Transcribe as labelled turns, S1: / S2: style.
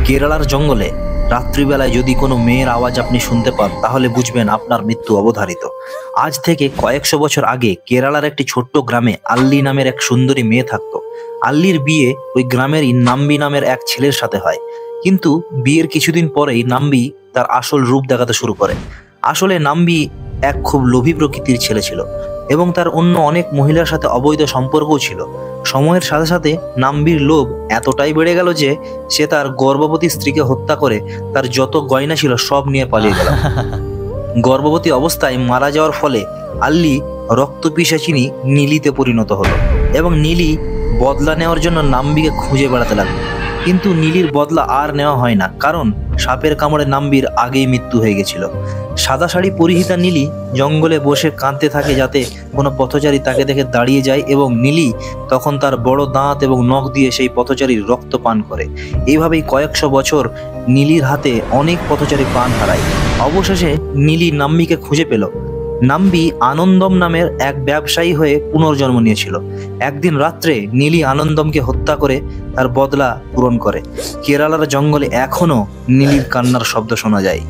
S1: কেরালার জঙ্গলে রাত্রিবেলায় যদি কোনো মেয়ের আওয়াজ আপনি শুনতে পান তাহলে বুঝবেন আপনার মৃত্যু অবধারিত। আজ থেকে কয়েকশো বছর আগে কেরালার একটি ছোট্ট গ্রামে আল্লি নামের এক সুন্দরী মেয়ে থাকতো। আল্লির বিয়ে ওই গ্রামেরই নাম্বি নামের এক ছেলের সাথে হয়। কিন্তু বিয়ের কিছুদিন পরেই নাম্বি তার আসল রূপ দেখাতে শুরু করে। আসলে নাম্বি এক খুব লোভী প্রকৃতির ছেলে ছিল এবং তার অন্য অনেক মহিলার সাথে অবৈধ সম্পর্কও ছিল। সময়ের সাথে সাথে নাম্বির লোভ এতটাই বেড়ে গেল যে সে তার গর্ভবতী স্ত্রীকে হত্যা করে তার যত গয়না ছিল সব নিয়ে পালিয়ে গেল। গর্ভবতী অবস্থায় মারা যাওয়ার ফলে আল্লি রক্তপিশাচিনী নীলিতে পরিণত হলো এবং নীলি বদলা নেওয়ার জন্য নাম্বিকে খুঁজে বেড়াতে লাগলো। কিন্তু নীলির বদলা আর নেওয়া হয় না, কারণ সাপের কামড়ে নাম্বির আগেই মৃত্যু হয়ে গেছিল। সাদা শাড়ি পরিহিতা নীলি জঙ্গলে বসে কাঁদতে থাকে যাতে কোনো পথচারী তাকে দেখে দাঁড়িয়ে যায়, এবং নীলি তখন তার বড় দাঁত এবং নখ দিয়ে সেই পথচারীর রক্ত পান করে। এইভাবেই কয়েকশো বছর নীলির হাতে অনেক পথচারী প্রাণ হারায়। অবশেষে নীলি নাম্বিকে খুঁজে পেল। নাম্বি আনন্দম নামের এক ব্যবসায়ী হয়ে পুনর্জন্ম নিয়েছিল। একদিন রাত্রে নীলি আনন্দমকে হত্যা করে তার বদলা পূরণ করে। কেরালার জঙ্গলে এখনো নীলির কান্নার শব্দ শোনা যায়।